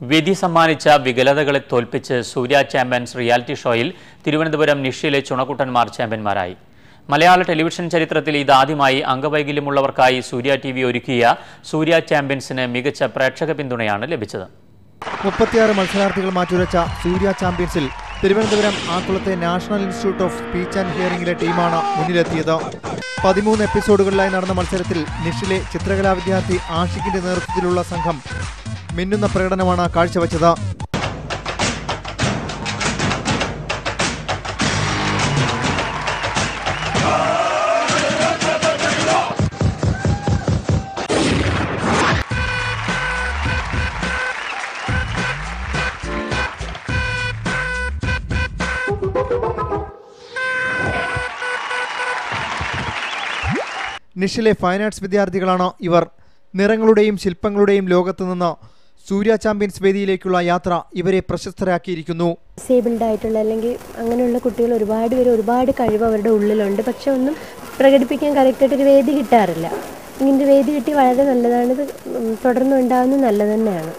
വിധി സമ്മാനിച്ച വികലതകളെ തോൽപ്പിച്ച് സൂര്യ ചാമ്പ്യൻസ് റിയാലിറ്റി ഷോയിൽ തിരുവനന്തപുരം നിഷിയിലെ ചുണക്കുട്ടന്മാർ ചാമ്പ്യന്മാരായി. മലയാള ടെലിവിഷൻ ചരിത്രത്തിൽ ഇതാദ്യമായി അംഗവൈകല്യമുള്ളവർക്കായി സൂര്യ TV ഒരുക്കിയ സൂര്യ ചാമ്പ്യൻസിന് മികച്ച പ്രേക്ഷക പിന്തുണയാണ് ലഭിച്ചത്. 36 മത്സരാർത്ഥികൾ മാറ്റുരച്ച സൂര്യ ചാമ്പ്യൻസിൽ തിരുവനന്തപുരം ആക്കുളത്തെ national institute of speech and ഹിയറിംഗിലെ ടീമാണ് മുന്നിലെത്തിയത്. 13 എപ്പിസോഡുകളിലായി നടന്ന മത്സരത്തിൽ നിഷിലെ ചിത്രകലാ വിദ്യാർത്ഥി ആഷിഖിന്റെ നേതൃത്വത്തിലുള്ള സംഘം മിന്നുന്ന പ്രകടനമാണ് കാഴ്ചവെച്ചത്. നിഷിലെ ഫൈൻ ആർട്സ് വിദ്യാർത്ഥികളാണ് ഇവർ. നിറങ്ങളുടെയും ശില്പങ്ങളുടെയും ലോകത്തു നിന്ന് സൂര്യ ചാമ്പ്യൻസ് വേദിയിലേക്കുള്ള യാത്ര ഇവരെ പ്രശസ്തരാക്കിയിരിക്കുന്നു. ഡിസേബിൾഡ് ആയിട്ടുള്ള അല്ലെങ്കിൽ അങ്ങനെയുള്ള കുട്ടികൾ ഒരുപാട് കഴിവ് അവരുടെ ഉള്ളിലുണ്ട്. പക്ഷെ ഒന്നും പ്രകടിപ്പിക്കാൻ കറക്റ്റായിട്ടൊരു വേദി കിട്ടാറില്ല. ഇങ്ങനൊരു വേദി കിട്ടി വളരെ നല്ലതാണ്. ഇത് തുടർന്ന് ഉണ്ടാകുന്നത് നല്ലത് തന്നെയാണ്.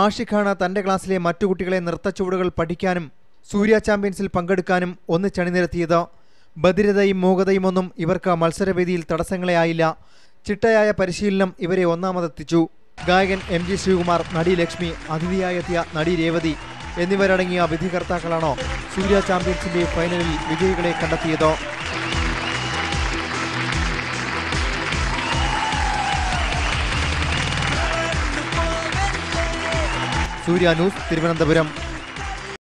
ആഷിഖാണ് തൻ്റെ ക്ലാസ്സിലെ മറ്റു കുട്ടികളെ നൃത്തച്ചുവടുകൾ പഠിക്കാനും സൂര്യ ചാമ്പ്യൻസിൽ പങ്കെടുക്കാനും ഒന്നിച്ചണിനിരത്തിയത്. ബധിരതയും മൂകതയും ഒന്നും ഇവർക്ക് മത്സരവേദിയിൽ തടസ്സങ്ങളെ ആയില്ല. ചിട്ടയായ പരിശീലനം ഇവരെ ഒന്നാമതെത്തിച്ചു. ഗായകൻ MG ശ്രീകുമാർ, നടി ലക്ഷ്മി, അതിഥിയായെത്തിയ നടി രേവതി എന്നിവരടങ്ങിയ വിധികർത്താക്കളാണ് സൂര്യ ചാമ്പ്യൻസിന്റെ ഫൈനലിൽ വിജയികളെ കണ്ടെത്തിയത്. സൂര്യ ന്യൂസ്, തിരുവനന്തപുരം.